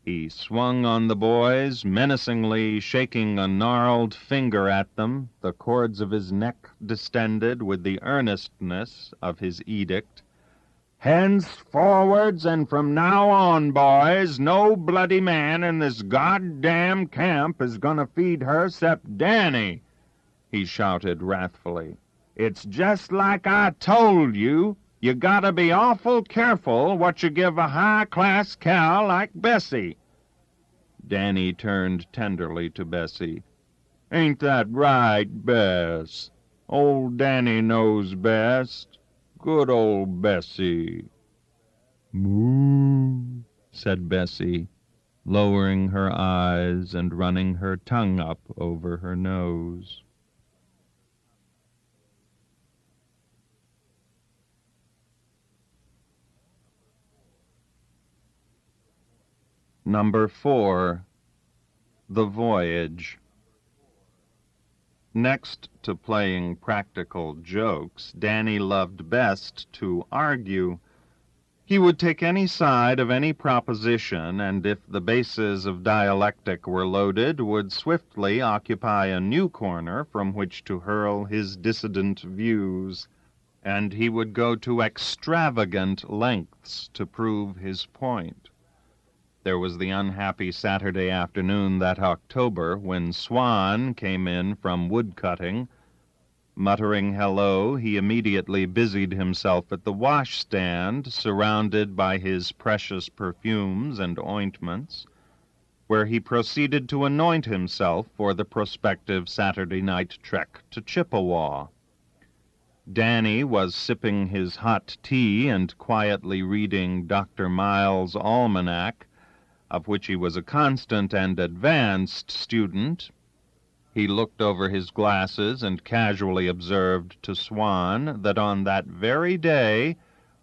He swung on the boys, menacingly shaking a gnarled finger at them, the cords of his neck distended with the earnestness of his edict. "Hands forwards, and from now on, boys, no bloody man in this goddamn camp is gonna feed her 'cept Danny," he shouted wrathfully. "It's just like I told you. You gotta be awful careful what you give a high-class cow like Bessie." Danny turned tenderly to Bessie. "Ain't that right, Bess? Old Danny knows best. Good old Bessie." "Moo," said Bessie, lowering her eyes and running her tongue up over her nose. Number 4. The Voyage. Next to playing practical jokes, Danny loved best to argue. He would take any side of any proposition, and if the bases of dialectic were loaded, would swiftly occupy a new corner from which to hurl his dissident views, and he would go to extravagant lengths to prove his point. There was the unhappy Saturday afternoon that October when Swan came in from wood-cutting. Muttering hello, he immediately busied himself at the washstand, surrounded by his precious perfumes and ointments, where he proceeded to anoint himself for the prospective Saturday night trek to Chippewa. Danny was sipping his hot tea and quietly reading Dr. Miles' Almanac, of which he was a constant and advanced student. He looked over his glasses and casually observed to Swan that on that very day,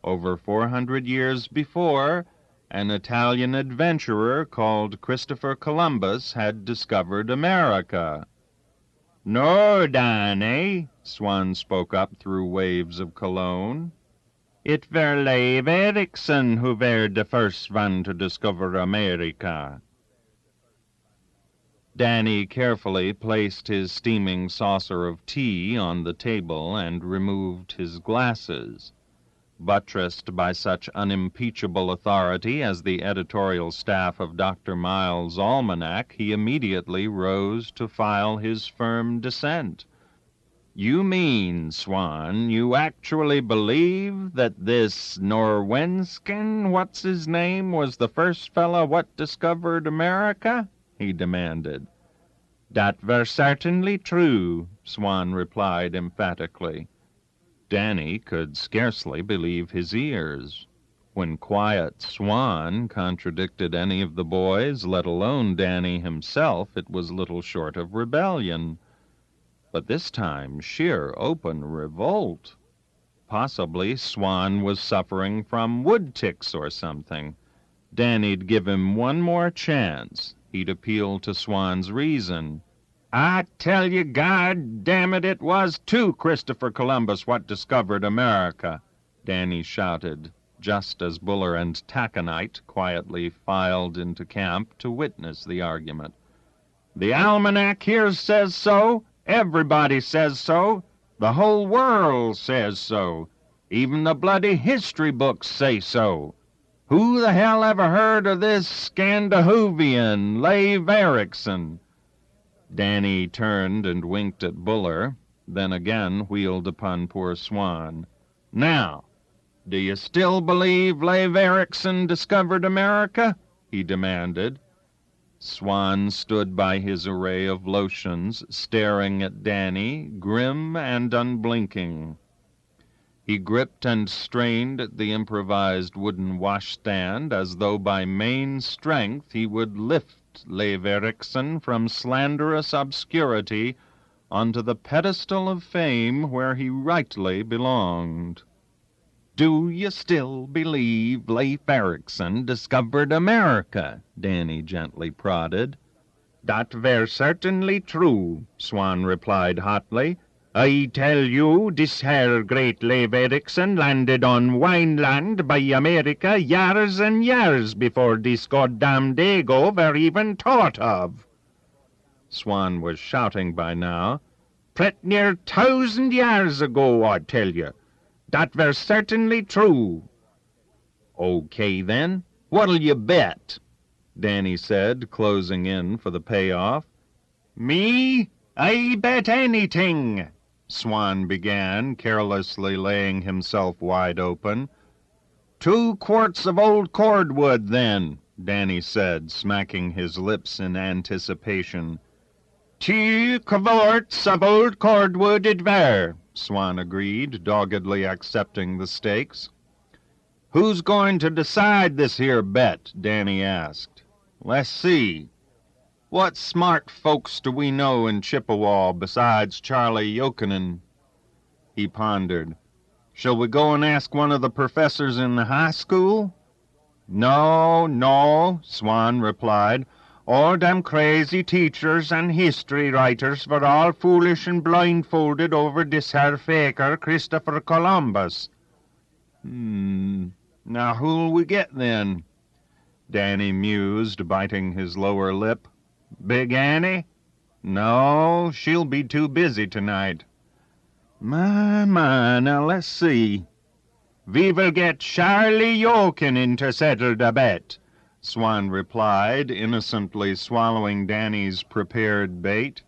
over 400 years before, an Italian adventurer called Christopher Columbus had discovered America. "No, Danny," Swan spoke up through waves of cologne. "It were Leif Erikson who were the first one to discover America." Danny carefully placed his steaming saucer of tea on the table and removed his glasses. Buttressed by such unimpeachable authority as the editorial staff of Dr. Miles' Almanac, he immediately rose to file his firm dissent. "You mean, Swan, you actually believe that this Norwensken, what's-his-name, was the first fella what discovered America?" he demanded. "That were certainly true," Swan replied emphatically. Danny could scarcely believe his ears. When quiet Swan contradicted any of the boys, let alone Danny himself, it was little short of rebellion. But this time sheer open revolt. Possibly Swan was suffering from wood ticks or something. Danny'd give him one more chance. He'd appeal to Swan's reason. "I tell you, God damn it, it was too Christopher Columbus what discovered America," Danny shouted, just as Buller and Taconite quietly filed into camp to witness the argument. "The almanac here says so. Everybody says so. The whole world says so. Even the bloody history books say so. Who the hell ever heard of this Scandinavian, Leif Erikson?" Danny turned and winked at Buller, then again wheeled upon poor Swan. "Now, do you still believe Leif Erikson discovered America?" he demanded. Swan stood by his array of lotions, staring at Danny, grim and unblinking. He gripped and strained at the improvised wooden washstand as though by main strength he would lift Leif Erikson from slanderous obscurity onto the pedestal of fame where he rightly belonged. "Do you still believe Leif Erikson discovered America?" Danny gently prodded. "That were certainly true," Swan replied hotly. I tell you, this here great Leif Erikson landed on Wineland by America years and years before this goddamn Dago were even thought of. Swan was shouting by now. Pret near 1,000 years ago, I tell you. That were certainly true. Okay, then. What'll you bet? Danny said, closing in for the payoff. Me? I bet anything, Swan began, carelessly laying himself wide open. 2 quarts of old cordwood, then, Danny said, smacking his lips in anticipation. 2 quarts of old cordwood it were, Swan agreed, doggedly accepting the stakes. Who's going to decide this here bet? Danny asked. Let's see. What smart folks do we know in Chippewa besides Charlie Yochanan? He pondered. Shall we go and ask one of the professors in the high school? No, Swan replied. All them crazy teachers and history writers were all foolish and blindfolded over this here faker, Christopher Columbus. Now who'll we get then? Danny mused, biting his lower lip. Big Annie? No, she'll be too busy tonight. My, now let's see. We will get Charlie Yochanan to settle the bet, Swan replied, innocently swallowing Danny's prepared bait.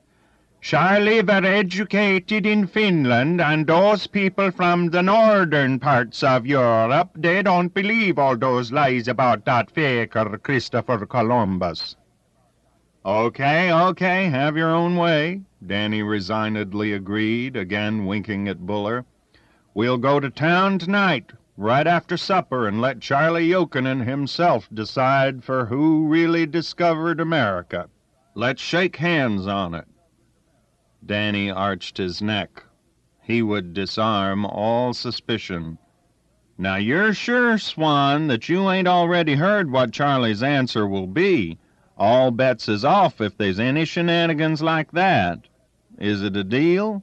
Charlie were educated in Finland, and those people from the northern parts of Europe, they don't believe all those lies about that faker Christopher Columbus. Okay, have your own way, Danny resignedly agreed, again winking at Buller. We'll go to town tonight, right after supper, and let Charlie Yochanan himself decide for who really discovered America. Let's shake hands on it. Danny arched his neck. He would disarm all suspicion. Now you're sure, Swan, that you ain't already heard what Charlie's answer will be. All bets is off if there's any shenanigans like that. Is it a deal?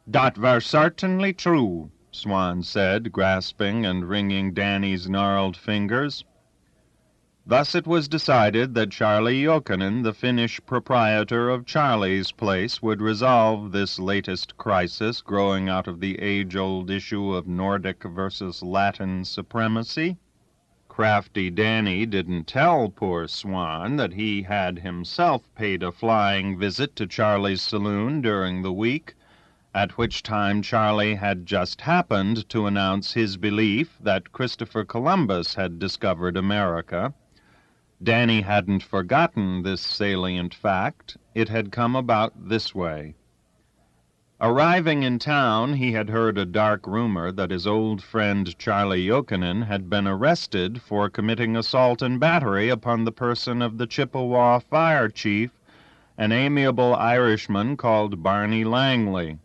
That were certainly true, Swan said, grasping and wringing Danny's gnarled fingers. Thus it was decided that Charlie Yochanan, the Finnish proprietor of Charlie's Place, would resolve this latest crisis growing out of the age-old issue of Nordic versus Latin supremacy. Crafty Danny didn't tell poor Swan that he had himself paid a flying visit to Charlie's saloon during the week, at which time Charlie had just happened to announce his belief that Christopher Columbus had discovered America. Danny hadn't forgotten this salient fact. It had come about this way. Arriving in town, he had heard a dark rumor that his old friend Charlie Yochanan had been arrested for committing assault and battery upon the person of the Chippewa fire chief, an amiable Irishman called Barney Langley.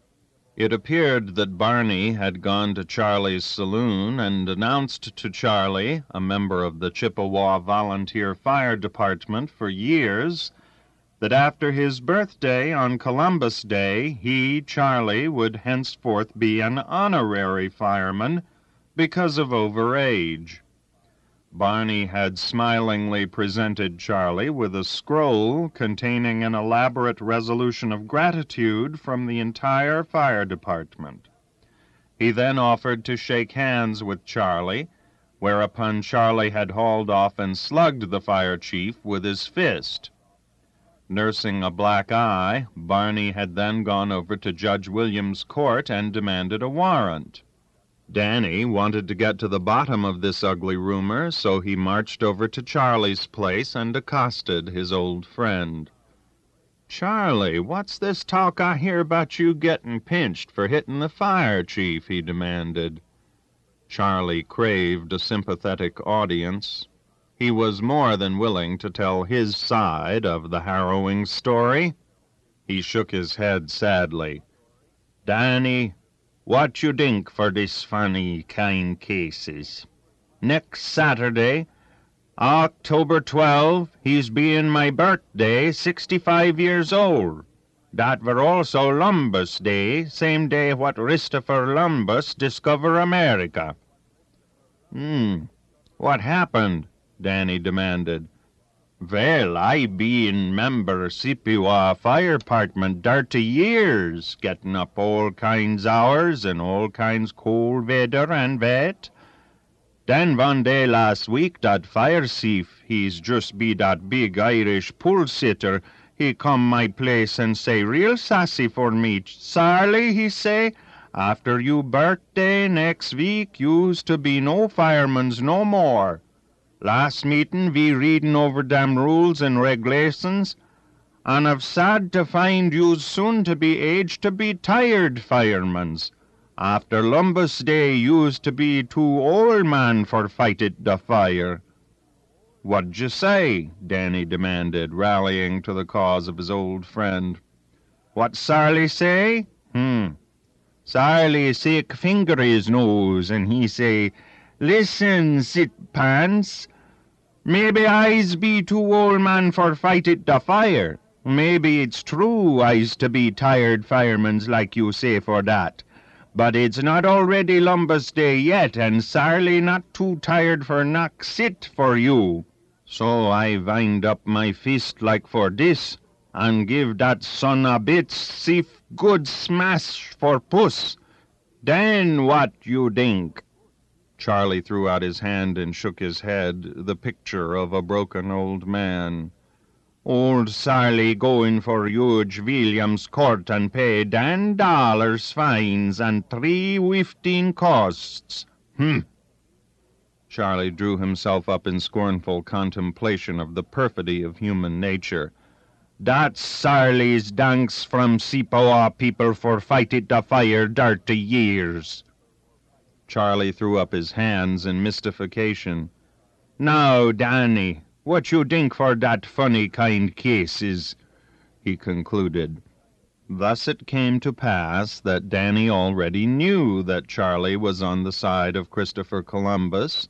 It appeared that Barney had gone to Charlie's saloon and announced to Charlie, a member of the Chippewa Volunteer Fire Department for years, that after his birthday on Columbus Day, he, Charlie, would henceforth be an honorary fireman because of overage. Barney had smilingly presented Charlie with a scroll containing an elaborate resolution of gratitude from the entire fire department. He then offered to shake hands with Charlie, whereupon Charlie had hauled off and slugged the fire chief with his fist. Nursing a black eye, Barney had then gone over to Judge Williams' court and demanded a warrant. Danny wanted to get to the bottom of this ugly rumor, so he marched over to Charlie's place and accosted his old friend. "Charlie, what's this talk I hear about you getting pinched for hitting the fire chief?" he demanded. Charlie craved a sympathetic audience. He was more than willing to tell his side of the harrowing story. He shook his head sadly. "Danny, what you think for this funny kind cases? Next Saturday, October 12, he's being my birthday, 65 years old. Dat were also Columbus Day, same day what Christopher Columbus discover America. What happened? Danny demanded. Well, I been member Sippewa Fire Department 30 years, getting up all kinds hours and all kinds cold weather and wet. Then one day last week, dat fire thief, he's just be dat big Irish pull-sitter, he come my place and say real sassy for me. Charlie, he say, after you birthday next week, you's to be no fireman's no more. Last meeting, we readin' over them rules and regulations, and I've sad to find you's soon to be aged to be tired firemen's. After Columbus Day, you's to be too old man for fight it the fire. What'd you say? Danny demanded, rallying to the cause of his old friend. What Sarley say? Sarley sick finger his nose, and he say, Listen, sit pants, maybe I's be too old man for fight it the fire. Maybe it's true I's to be tired firemen's like you say for that. But it's not already Columbus Day yet, and Sarley not too tired for knock sit for you. So I wind up my fist like for this, and give that son a bit stiff good smash for puss. Then what you think? Charlie threw out his hand and shook his head, the picture of a broken old man. Old Sarley going for huge Williams court and pay $10 fines and $3.15 costs. Charlie drew himself up in scornful contemplation of the perfidy of human nature. That's Sarley's thanks from Sippewa people for fight it the fire 30 years. Charlie threw up his hands in mystification. Now, Danny, what you think for that funny kind cases? He concluded. Thus it came to pass that Danny already knew that Charlie was on the side of Christopher Columbus.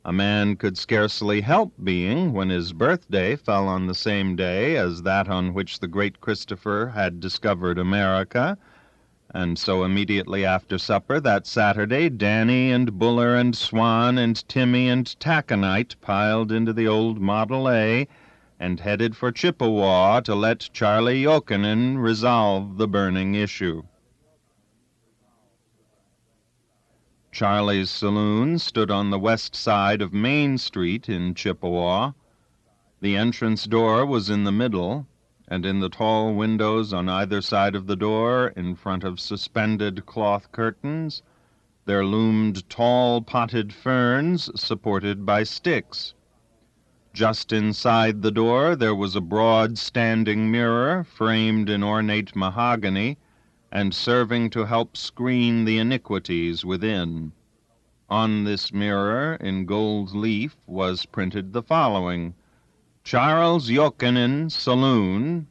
A man could scarcely help being when his birthday fell on the same day as that on which the great Christopher had discovered America, and so immediately after supper that Saturday, Danny and Buller and Swan and Timmy and Taconite piled into the old Model A and headed for Chippewa to let Charlie Yochanan resolve the burning issue. Charlie's saloon stood on the west side of Main Street in Chippewa. The entrance door was in the middle, and in the tall windows on either side of the door, in front of suspended cloth curtains, there loomed tall potted ferns supported by sticks. Just inside the door there was a broad standing mirror framed in ornate mahogany, and serving to help screen the iniquities within. On this mirror, in gold leaf, was printed the following: Charles Yochanan Saloon,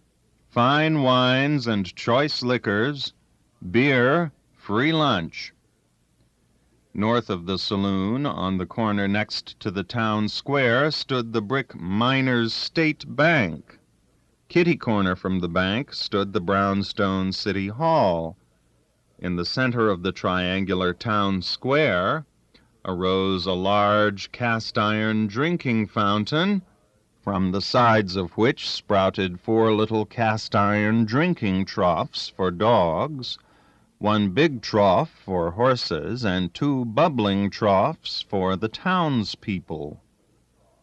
fine wines and choice liquors, beer, free lunch. North of the saloon, on the corner next to the town square, stood the brick Miners' State Bank. Kitty-corner from the bank stood the brownstone City Hall. In the center of the triangular town square arose a large cast-iron drinking fountain, from the sides of which sprouted 4 little cast-iron drinking troughs for dogs, 1 big trough for horses, and 2 bubbling troughs for the townspeople.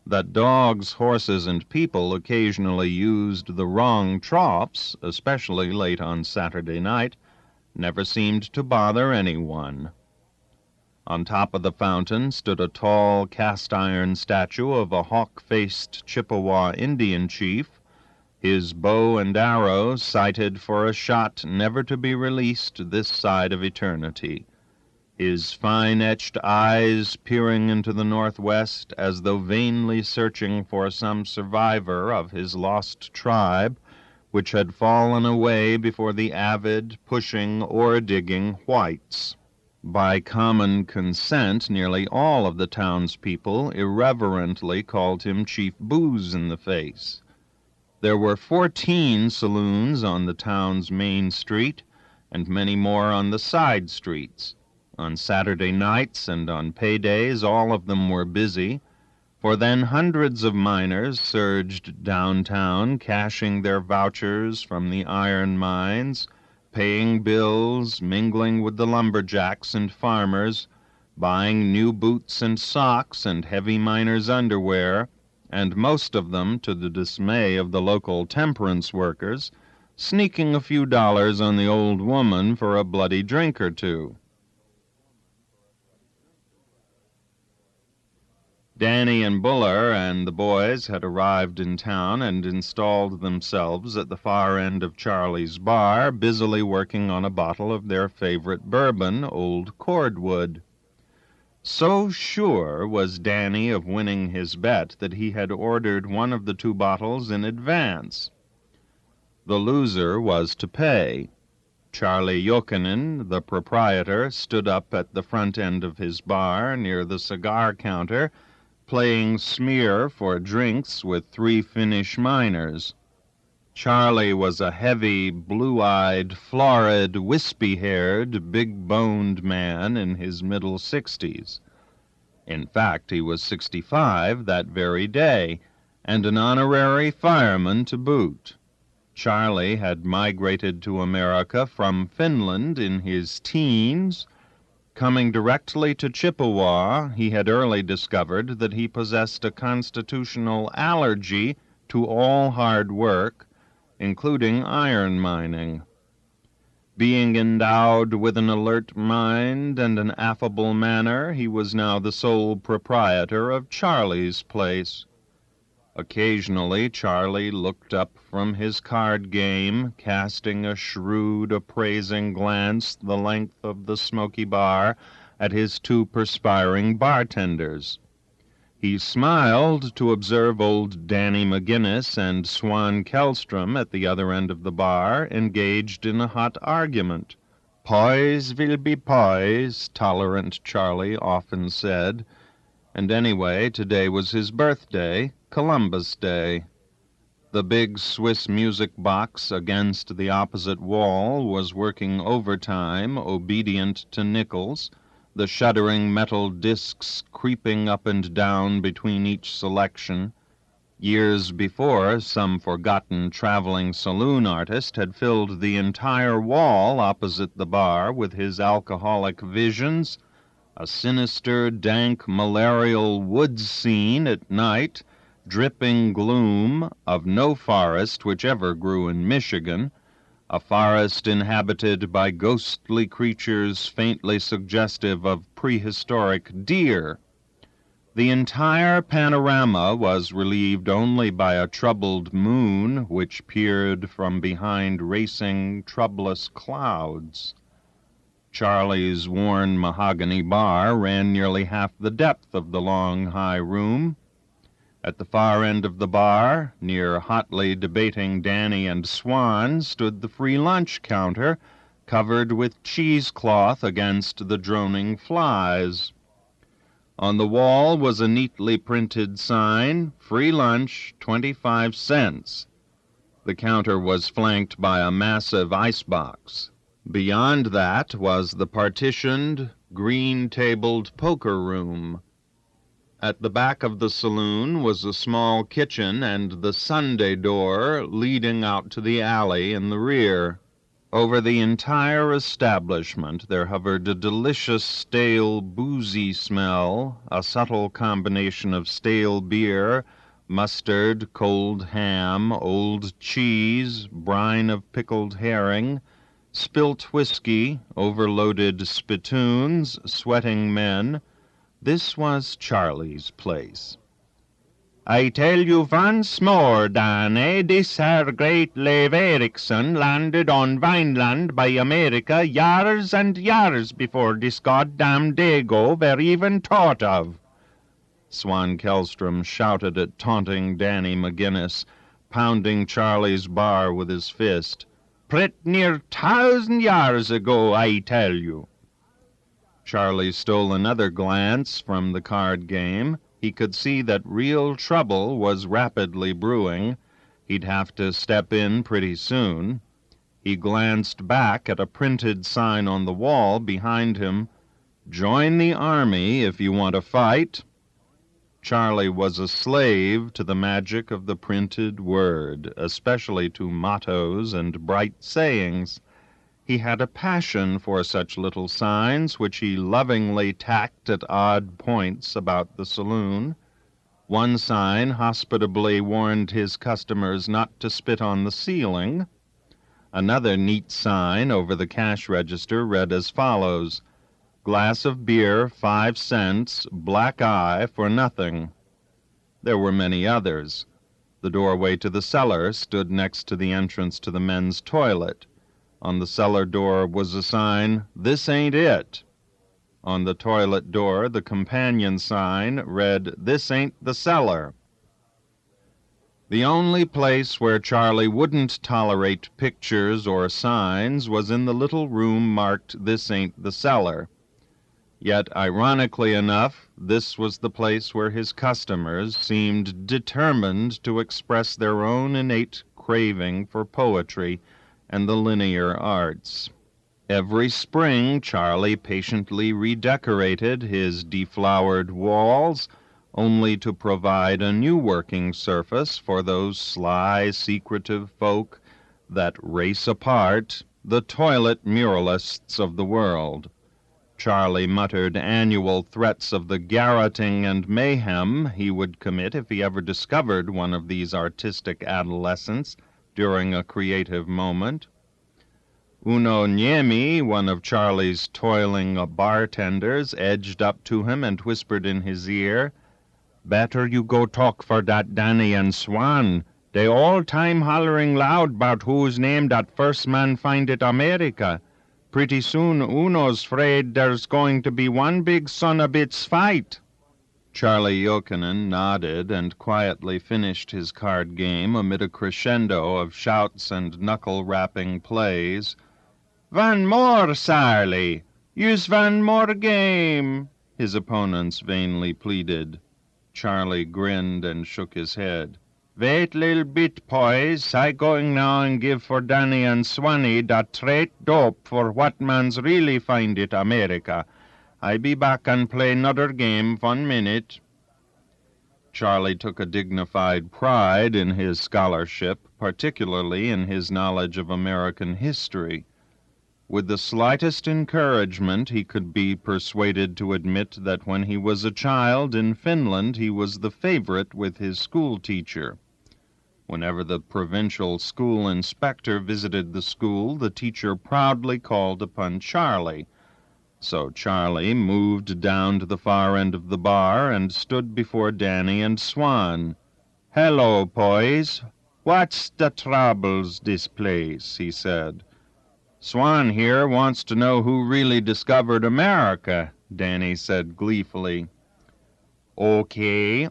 That dogs, horses, and people occasionally used the wrong troughs, especially late on Saturday night, never seemed to bother anyone. On top of the fountain stood a tall cast-iron statue of a hawk-faced Chippewa Indian chief, his bow and arrow sighted for a shot never to be released this side of eternity, his fine-etched eyes peering into the northwest as though vainly searching for some survivor of his lost tribe, which had fallen away before the avid, pushing, ore-digging whites. By common consent, nearly all of the townspeople irreverently called him Chief Booze-in-the-Face. There were 14 saloons on the town's main street, and many more on the side streets. On Saturday nights and on paydays, all of them were busy, for then hundreds of miners surged downtown, cashing their vouchers from the iron mines, paying bills, mingling with the lumberjacks and farmers, buying new boots and socks and heavy miners' underwear, and most of them, to the dismay of the local temperance workers, sneaking a few dollars on the old woman for a bloody drink or two. Danny and Buller and the boys had arrived in town and installed themselves at the far end of Charlie's bar, busily working on a bottle of their favorite bourbon, Old Cordwood. So sure was Danny of winning his bet that he had ordered one of the 2 bottles in advance. The loser was to pay. Charlie Jokinen, the proprietor, stood up at the front end of his bar near the cigar counter, playing smear for drinks with 3 Finnish miners. Charlie was a heavy, blue-eyed, florid, wispy-haired, big-boned man in his middle 60s. In fact, he was 65 that very day, and an honorary fireman to boot. Charlie had migrated to America from Finland in his teens. Coming directly to Chippewa, he had early discovered that he possessed a constitutional allergy to all hard work, including iron mining. Being endowed with an alert mind and an affable manner, he was now the sole proprietor of Charlie's place. Occasionally Charlie looked up from his card game, casting a shrewd, appraising glance the length of the smoky bar at his 2 perspiring bartenders. He smiled to observe old Danny McGinnis and Swan Kellstrom at the other end of the bar, engaged in a hot argument. "Poys will be poys," tolerant Charlie often said. And anyway, today was his birthday, Columbus Day. The big Swiss music box against the opposite wall was working overtime, obedient to Nichols, the shuddering metal discs creeping up and down between each selection. Years before, some forgotten traveling saloon artist had filled the entire wall opposite the bar with his alcoholic visions, a sinister, dank, malarial woods scene at night, dripping gloom of no forest which ever grew in Michigan, a forest inhabited by ghostly creatures faintly suggestive of prehistoric deer. The entire panorama was relieved only by a troubled moon which peered from behind racing, troublous clouds. Charlie's worn mahogany bar ran nearly half the depth of the long, high room. At the far end of the bar, near hotly debating Danny and Swan, stood the free lunch counter, covered with cheesecloth against the droning flies. On the wall was a neatly printed sign, "Free lunch, 25 cents." The counter was flanked by a massive icebox. Beyond that was the partitioned, green-tabled poker room. At the back of the saloon was a small kitchen and the Sunday door leading out to the alley in the rear. Over the entire establishment there hovered a delicious stale, boozy smell, a subtle combination of stale beer, mustard, cold ham, old cheese, brine of pickled herring, spilt whiskey, overloaded spittoons, sweating men. This was Charlie's place. "I tell you once more, Danny, this here great Leif Erikson landed on Vineland by America years and years before this goddamn Dago were even thought of." Swan Kellstrom shouted at taunting Danny McGinnis, pounding Charlie's bar with his fist. "Pret near 1,000 years ago, I tell you." Charlie stole another glance from the card game. He could see that real trouble was rapidly brewing. He'd have to step in pretty soon. He glanced back at a printed sign on the wall behind him, "Join the army if you want to fight." Charlie was a slave to the magic of the printed word, especially to mottos and bright sayings. He had a passion for such little signs, which he lovingly tacked at odd points about the saloon. One sign hospitably warned his customers not to spit on the ceiling. Another neat sign over the cash register read as follows: "Glass of beer, 5 cents, black eye for nothing." There were many others. The doorway to the cellar stood next to the entrance to the men's toilet. On the cellar door was a sign, "This ain't it." On the toilet door, the companion sign read, "This ain't the cellar." The only place where Charlie wouldn't tolerate pictures or signs was in the little room marked, "This ain't the cellar." Yet, ironically enough, this was the place where his customers seemed determined to express their own innate craving for poetry and the linear arts. Every spring Charlie patiently redecorated his deflowered walls, only to provide a new working surface for those sly, secretive folk that race apart, the toilet muralists of the world. Charlie muttered annual threats of the garroting and mayhem he would commit if he ever discovered one of these artistic adolescents during a creative moment. Uno Niemi, one of Charlie's toiling bartenders, edged up to him and whispered in his ear, "Better you go talk for dat Danny and Swan. They all time hollering loud 'bout whose name dat first man find it America. Pretty soon Uno's 'fraid there's going to be one big son-of-bitch fight." Charlie Jokinen nodded and quietly finished his card game amid a crescendo of shouts and knuckle-rapping plays. "One more, Sarlie! Use one more game!" his opponents vainly pleaded. Charlie grinned and shook his head. "Wait little bit, poys. I going now and give for Danny and Swanee dat straight dope for what man's really find it America. I be back and play 'nother game 1 minute." Charlie took a dignified pride in his scholarship, particularly in his knowledge of American history. With the slightest encouragement, he could be persuaded to admit that when he was a child in Finland he was the favorite with his school teacher. Whenever the provincial school inspector visited the school, the teacher proudly called upon Charlie. So Charlie moved down to the far end of the bar and stood before Danny and Swan. "Hello, poys. What's the troubles this place?" he said. "Swan here wants to know who really discovered America," Danny said gleefully. Okay,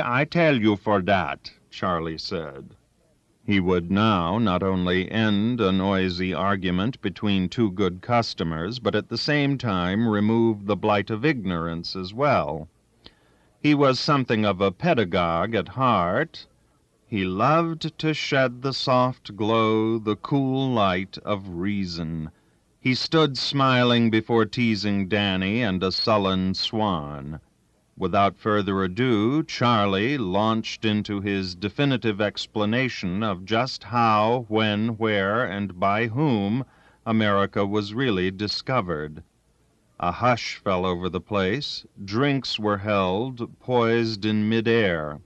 I tell you for that," Charlie said. He would now not only end a noisy argument between two good customers, but at the same time remove the blight of ignorance as well. He was something of a pedagogue at heart. He loved to shed the soft glow, the cool light of reason. He stood smiling before teasing Danny and a sullen Swan. Without further ado, Charlie launched into his definitive explanation of just how, when, where, and by whom America was really discovered. A hush fell over the place. Drinks were held, poised in mid-air.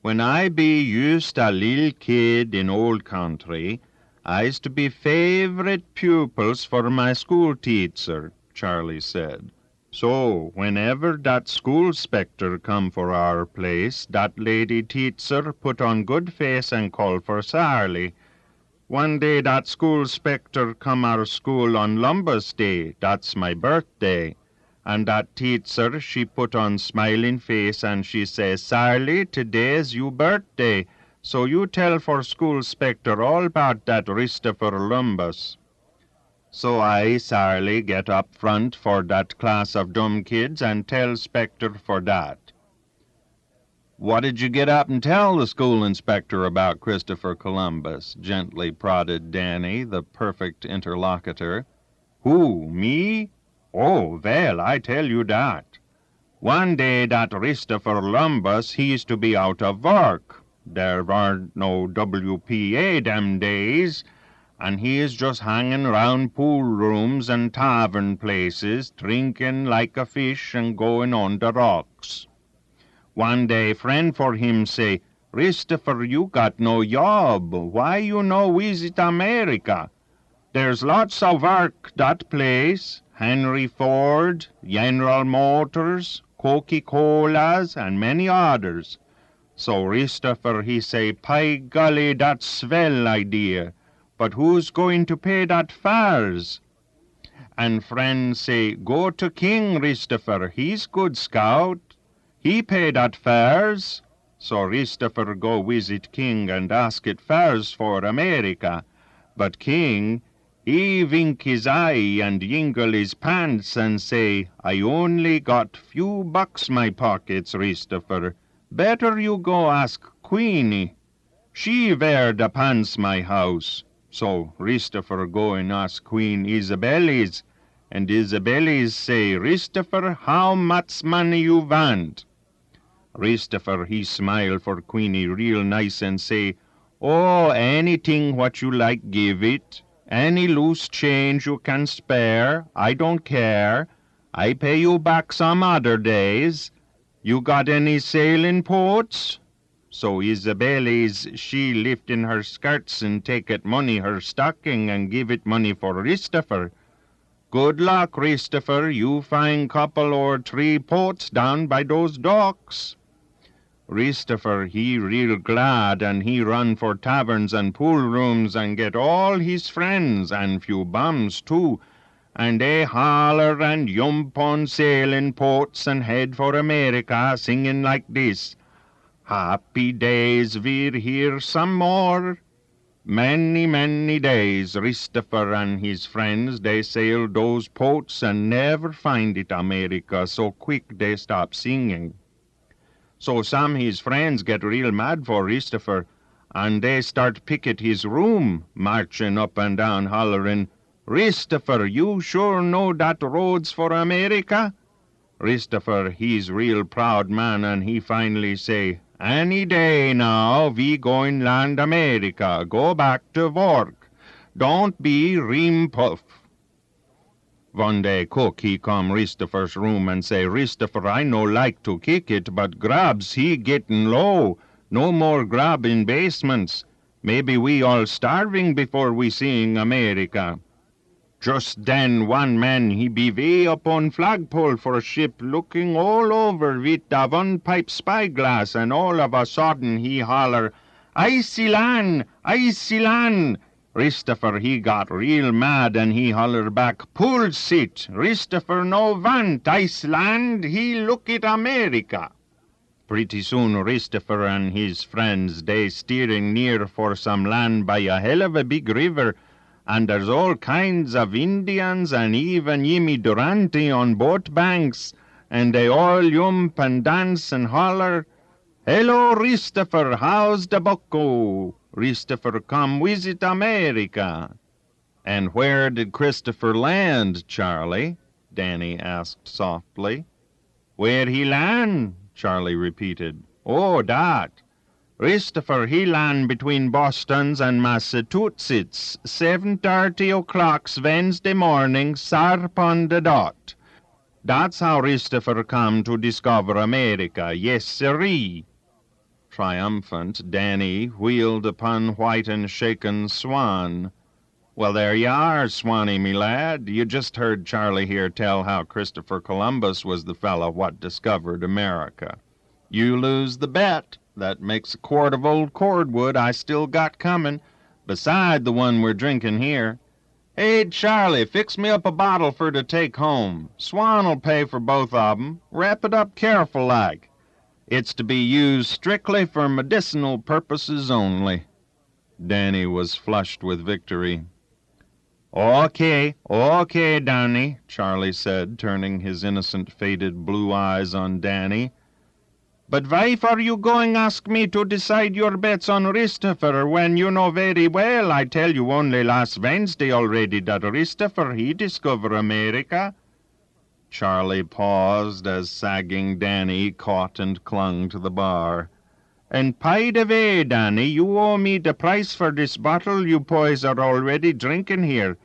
"When I be used a little kid in old country, I's to be favorite pupils for my school teacher," Charlie said. "So, whenever dat school specter come for our place, dat lady teacher put on good face and call for Sarlie. One day dat school specter come our school on Lumbus Day, dat's my birthday. And that teacher, she put on smiling face and she say, 'Sarlie, today's you birthday, so you tell for school specter all about that Christopher Columbus.' So I, Sarlie, get up front for that class of dumb kids and tell specter for that." "What did you get up and tell the school inspector about Christopher Columbus?" gently prodded Danny, the perfect interlocutor. "Who, me? Oh, well, I tell you that. One day that Christopher Columbus, he's to be out of work. There weren't no WPA them days, and he is just hanging round pool rooms and tavern places, drinking like a fish and going on the rocks. One day friend for him say, 'Christopher, you got no job. Why you no visit America? There's lots of work that place. Henry Ford, General Motors, Coca-Colas, and many others.' So Christopher, he say, 'By golly, that's swell idea. But who's going to pay that fares?' And friend say, 'Go to King, Christopher. He's good scout. He pay that fares.' So Christopher go visit King and ask it fares for America. But King, he wink his eye and jingle his pants and say, 'I only got few bucks my pockets, Christopher. Better you go ask Queenie. She wear the pants my house.' So Christopher go and ask Queen Isabellis, and Isabellis say, 'Christopher, how much money you want?' Christopher, he smile for Queenie real nice and say, 'Oh, anything what you like give it. Any loose change you can spare, I don't care. I pay you back some other days. You got any sailing ports?' So Isabellis, she lift in her skirts and take it money her stocking and give it money for Christopher. 'Good luck, Christopher, you find couple or 3 ports down by those docks.' Christopher, he real glad, and he run for taverns and pool rooms and get all his friends and few bums too, and they holler and jump on sailing ports and head for America singing like this, 'Happy days, we're here some more.' Many, many days, Christopher and his friends, they sail those ports and never find it America, so quick they stop singing. So some his friends get real mad for Christopher, and they start picket his room, marching up and down, hollering, 'Christopher, you sure know that road's for America?' Christopher, he's real proud man, and he finally say, 'Any day now we going land America. Go back to work. Don't be ream puff.' One day cook he come Christopher's room and say, 'Christopher, I no like to kick it, but grabs he getting low. No more grab in basements. Maybe we all starving before we seeing America.' Just then one man he be way up on flagpole for a ship looking all over with a one-pipe spyglass, and all of a sudden he holler, 'I see land! I see land!' Christopher, he got real mad, and he holler back, 'Pull sit! Christopher no want Iceland, he look at America.' Pretty soon Christopher and his friends, they steering near for some land by a hell of a big river, and there's all kinds of Indians and even Jimmy Durante on both banks, and they all jump and dance and holler, 'Hello, Christopher, how's the bucko? Christopher come visit America.'" "And where did Christopher land, Charlie?" Danny asked softly. "Where he land?" Charlie repeated. "Oh, that. Christopher, he land between Boston's and Massachusetts, 7:30 o'clock Wednesday morning, sharp on the dot. That's how Christopher come to discover America, yes sirree." Triumphant, Danny wheeled upon white and shaken Swan. "Well, there you are, Swanee, me lad. You just heard Charlie here tell how Christopher Columbus was the fellow what discovered America. You lose the bet. That makes a quart of old cordwood I still got coming, beside the one we're drinking here. Hey, Charlie, fix me up a bottle for to take home. Swan'll pay for both of 'em. Wrap it up careful like. It's to be used strictly for medicinal purposes only." Danny was flushed with victory. Okay, Danny," Charlie said, turning his innocent, faded blue eyes on Danny. But why for you going ask me to decide your bets on Christopher when you know very well I tell you only last Wednesday already that Christopher he discover America? Charlie paused as sagging Danny caught and clung to the bar. And by the way, Danny, you owe me the price for this bottle you boys are already drinking here.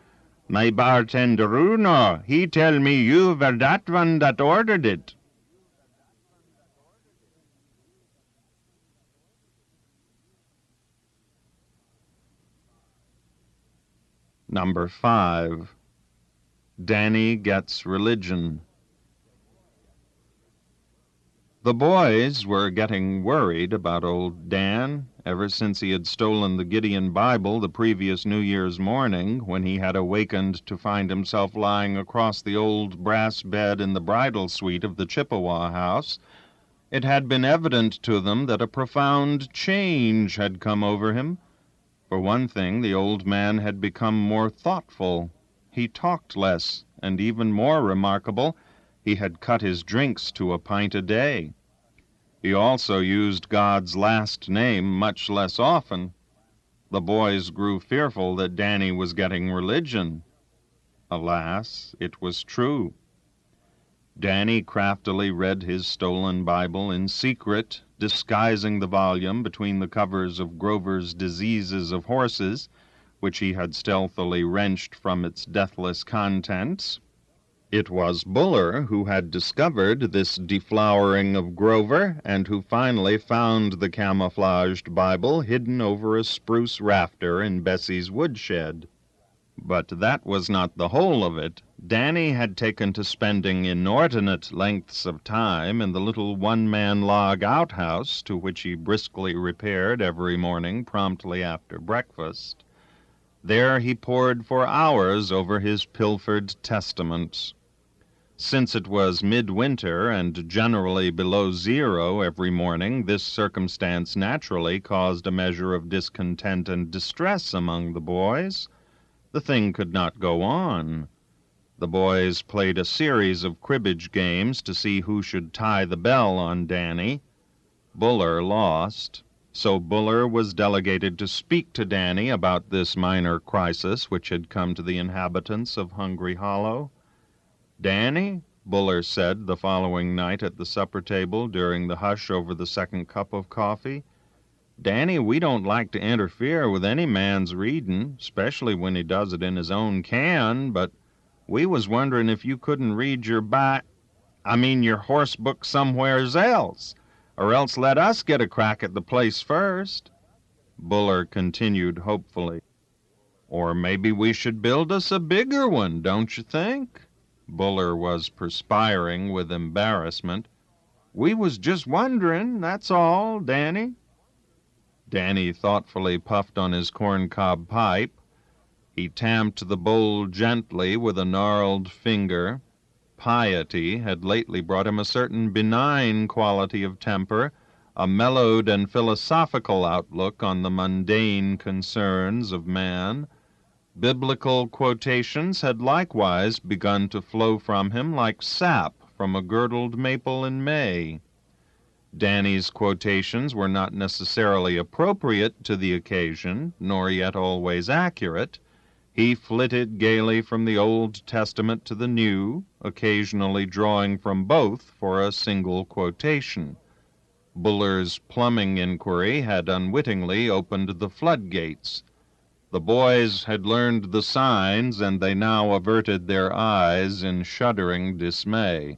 My bartender Uno, he tell me you were that one that ordered it. Number 5. Danny Gets Religion. The boys were getting worried about old Dan ever since he had stolen the Gideon Bible the previous New Year's morning, when he had awakened to find himself lying across the old brass bed in the bridal suite of the Chippewa house. It had been evident to them that a profound change had come over him. For one thing, the old man had become more thoughtful. He talked less, and even more remarkable, he had cut his drinks to a pint a day. He also used God's last name much less often. The boys grew fearful that Danny was getting religion. Alas, it was true. Danny craftily read his stolen Bible in secret, disguising the volume between the covers of Grover's Diseases of Horses, which he had stealthily wrenched from its deathless contents. It was Buller who had discovered this deflowering of Grover, and who finally found the camouflaged Bible hidden over a spruce rafter in Bessie's woodshed. But that was not the whole of it. Danny had taken to spending inordinate lengths of time in the little one-man log outhouse to which he briskly repaired every morning promptly after breakfast. There he pored for hours over his pilfered testaments. Since it was midwinter and generally below zero every morning, this circumstance naturally caused a measure of discontent and distress among the boys. The thing could not go on. The boys played a series of cribbage games to see who should tie the bell on Danny. Buller lost, so Buller was delegated to speak to Danny about this minor crisis which had come to the inhabitants of Hungry Hollow. "Danny," Buller said the following night at the supper table during the hush over the second cup of coffee, "Danny, we don't like to interfere with any man's reading, especially when he does it in his own can, but we was wondering if you couldn't read your your horse book somewheres else, or else let us get a crack at the place first." Buller continued hopefully, "Or maybe we should build us a bigger one, don't you think?" Buller was perspiring with embarrassment. "We was just wondering, that's all, Danny." Danny thoughtfully puffed on his corncob pipe. He tamped the bowl gently with a gnarled finger. Piety had lately brought him a certain benign quality of temper, a mellowed and philosophical outlook on the mundane concerns of man. Biblical quotations had likewise begun to flow from him like sap from a girdled maple in May. Danny's quotations were not necessarily appropriate to the occasion, nor yet always accurate. He flitted gaily from the Old Testament to the New, occasionally drawing from both for a single quotation. Buller's plumbing inquiry had unwittingly opened the floodgates. The boys had learned the signs, and they now averted their eyes in shuddering dismay.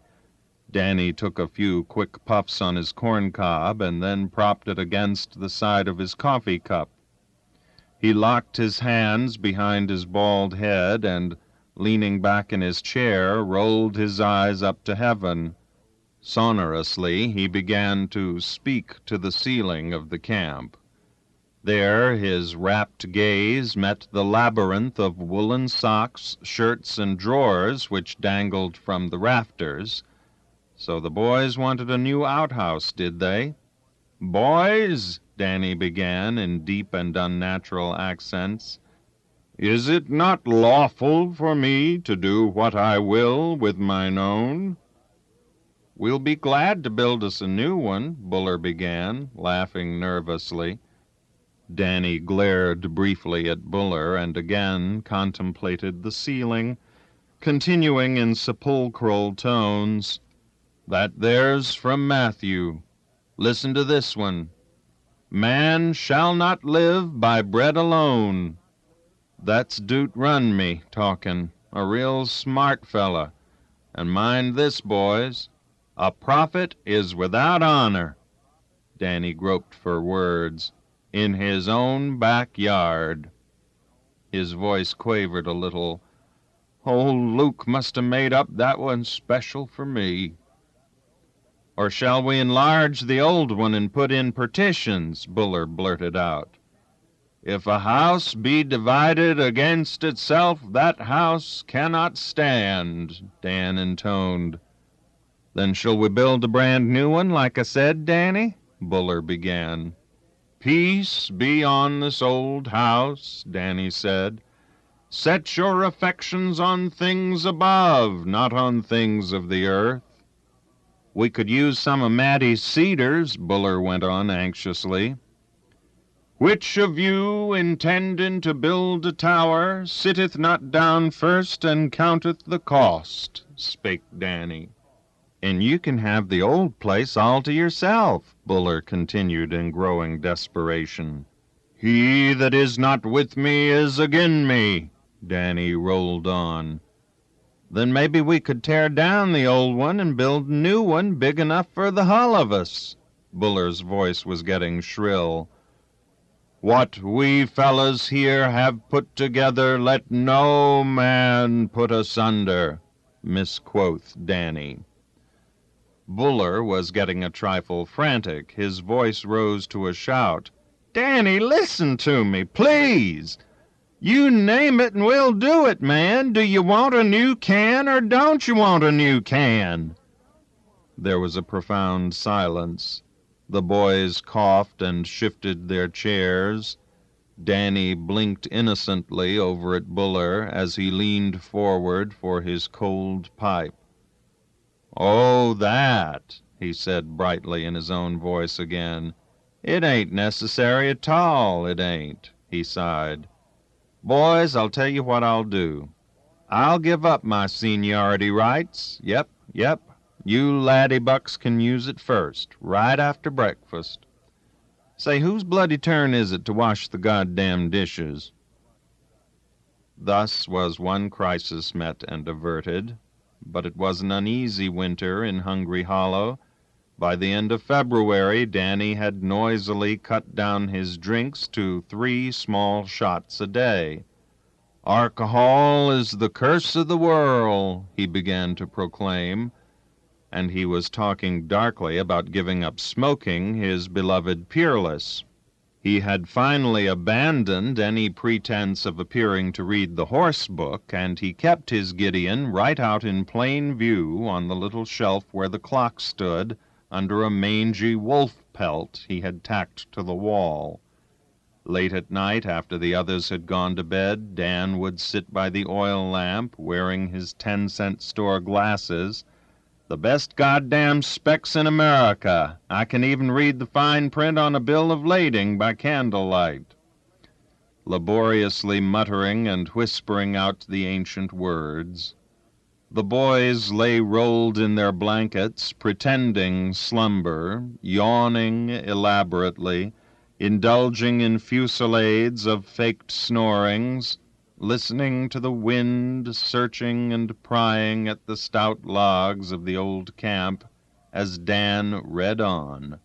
Danny took a few quick puffs on his corncob, and then propped it against the side of his coffee cup. He locked his hands behind his bald head, and, leaning back in his chair, rolled his eyes up to heaven. Sonorously he began to speak to the ceiling of the camp. There his rapt gaze met the labyrinth of woolen socks, shirts, and drawers which dangled from the rafters. So the boys wanted a new outhouse, did they? "Boys," Danny began in deep and unnatural accents, "is it not lawful for me to do what I will with mine own?" We'll be glad to build us a new one, Buller began, laughing nervously. Danny glared briefly at Buller and again contemplated the ceiling, continuing in sepulchral tones, "That there's from Matthew. Listen to this one. Man shall not live by bread alone. That's Doot Runme talkin', a real smart fella. And mind this, boys, a prophet is without honor." Danny groped for words. "In his own backyard." His voice quavered a little. "Old Luke must have made up that one special for me." "Or shall we enlarge the old one and put in partitions?" Buller blurted out. "If a house be divided against itself, that house cannot stand," Dan intoned. "Then shall we build a brand new one, like I said, Danny?" Buller began. "Peace be on this old house," Danny said. "Set your affections on things above, not on things of the earth." "We could use some of Mattie's cedars," Buller went on anxiously. "Which of you, intending to build a tower, sitteth not down first and counteth the cost?" spake Danny. "And you can have the old place all to yourself," Buller continued in growing desperation. "He that is not with me is agin me," Danny rolled on. "Then maybe we could tear down the old one and build a new one big enough for the hull of us." Buller's voice was getting shrill. "What we fellows here have put together, let no man put asunder," misquoth Danny. Buller was getting a trifle frantic. His voice rose to a shout. "Danny, listen to me, please. You name it and we'll do it, man. Do you want a new can or don't you want a new can?" There was a profound silence. The boys coughed and shifted their chairs. Danny blinked innocently over at Buller as he leaned forward for his cold pipe. "Oh, that," he said brightly in his own voice again. "It ain't necessary at all, it ain't," he sighed. "Boys, I'll tell you what I'll do. I'll give up my seniority rights. Yep. You laddie-bucks can use it first, right after breakfast. Say, whose bloody turn is it to wash the goddamn dishes?" Thus was one crisis met and averted, but it was an uneasy winter in Hungry Hollow. By the end of February, Danny had noisily cut down his drinks to 3 small shots a day. "Alcohol is the curse of the world," he began to proclaim, and he was talking darkly about giving up smoking, his beloved Peerless. He had finally abandoned any pretense of appearing to read the horse book, and he kept his Gideon right out in plain view on the little shelf where the clock stood, under a mangy wolf pelt he had tacked to the wall. Late at night, after the others had gone to bed, Dan would sit by the oil lamp, wearing his 10-cent store glasses. "The best goddamn specs in America. I can even read the fine print on a bill of lading by candlelight." Laboriously muttering and whispering out the ancient words, the boys lay rolled in their blankets, pretending slumber, yawning elaborately, indulging in fusillades of faked snorings, listening to the wind searching and prying at the stout logs of the old camp as Dan read on.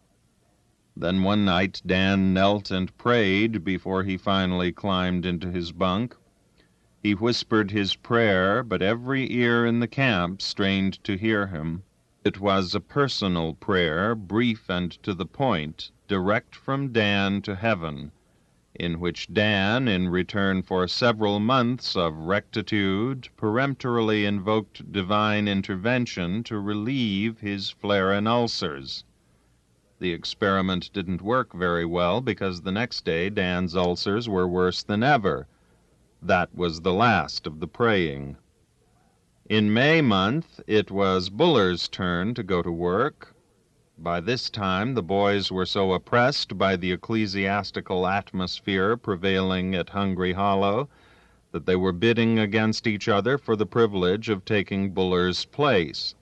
Then one night Dan knelt and prayed before he finally climbed into his bunk. He whispered his prayer, but every ear in the camp strained to hear him. It was a personal prayer, brief and to the point, direct from Dan to heaven, in which Dan, in return for several months of rectitude, peremptorily invoked divine intervention to relieve his phlerin ulcers. The experiment didn't work very well because the next day Dan's ulcers were worse than ever. That was the last of the praying. In May month, it was Buller's turn to go to work. By this time, the boys were so oppressed by the ecclesiastical atmosphere prevailing at Hungry Hollow that they were bidding against each other for the privilege of taking Buller's place.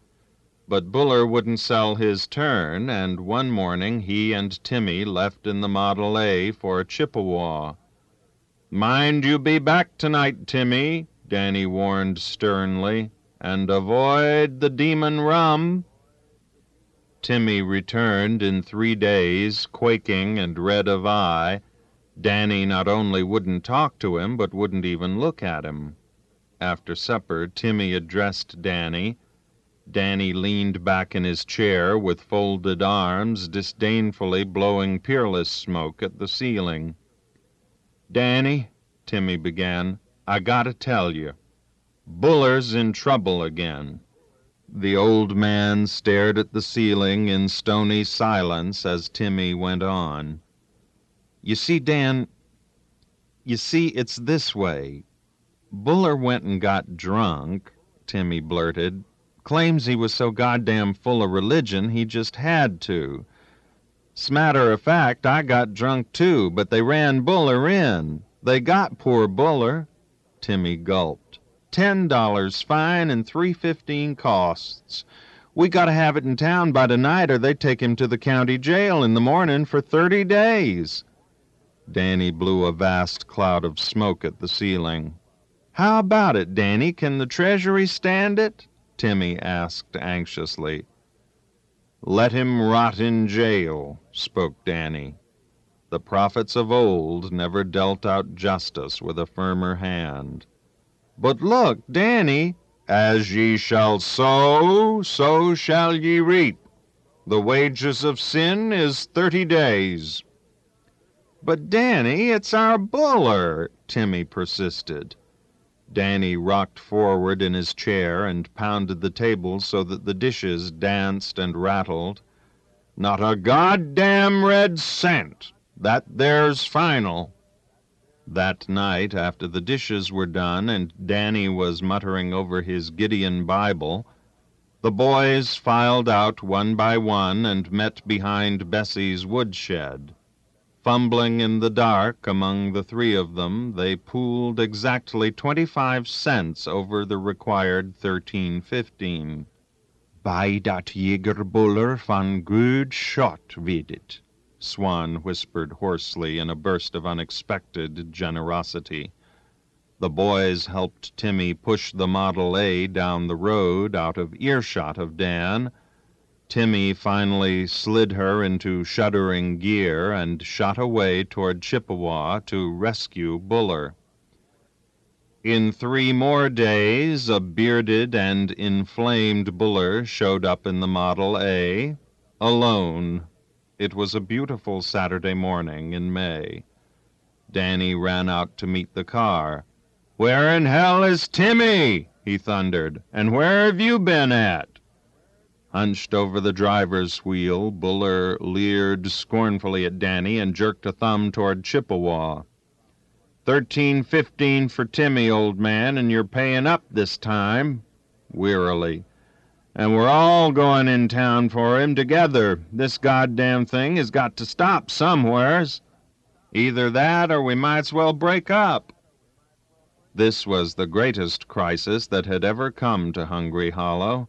But Buller wouldn't sell his turn, and one morning he and Timmy left in the Model A for Chippewa. "Mind you be back tonight, Timmy," Danny warned sternly, "and avoid the demon rum." Timmy returned in 3 days, quaking and red of eye. Danny not only wouldn't talk to him, but wouldn't even look at him. After supper, Timmy addressed Danny. Danny leaned back in his chair with folded arms, disdainfully blowing peerless smoke at the ceiling. "Danny," Timmy began, "I gotta tell you. Buller's in trouble again." The old man stared at the ceiling in stony silence as Timmy went on. "You see, Dan, it's this way. Buller went and got drunk," Timmy blurted. "Claims he was so goddamn full of religion he just had to. 'S matter of fact, I got drunk too, but they ran Buller in. They got poor Buller." Timmy gulped. $10 fine and $3.15 costs. We got to have it in town by tonight or they take him to the county jail in the morning for 30 days. Danny blew a vast cloud of smoke at the ceiling. "How about it, Danny? Can the Treasury stand it?" Timmy asked anxiously. "Let him rot in jail," spoke Danny. The prophets of old never dealt out justice with a firmer hand. "But look, Danny, as ye shall sow, so shall ye reap. The wages of sin is 30 days. "But, Danny, it's our Buller," Timmy persisted. Danny rocked forward in his chair and pounded the table so that the dishes danced and rattled. "Not a goddamn red cent. That there's final." That night, after the dishes were done and Danny was muttering over his Gideon Bible, the boys filed out one by one and met behind Bessie's woodshed. Fumbling in the dark among the 3 of them, they pooled exactly 25 cents over the required $13.15. "Buy dat Jäger Buller van good shot with it," Swan whispered hoarsely in a burst of unexpected generosity. The boys helped Timmy push the Model A down the road out of earshot of Dan. Timmy finally slid her into shuddering gear and shot away toward Chippewa to rescue Buller. In 3 more days, a bearded and inflamed Buller showed up in the Model A, alone. It was a beautiful Saturday morning in May. Danny ran out to meet the car. "Where in hell is Timmy?" he thundered. "And where have you been at?" Hunched over the driver's wheel, Buller leered scornfully at Danny and jerked a thumb toward Chippewa. $13.15 for Timmy, old man, and you're paying up this time," wearily. "And we're all going in town for him together. This goddamn thing has got to stop somewheres. Either that or we might's well break up." This was the greatest crisis that had ever come to Hungry Hollow.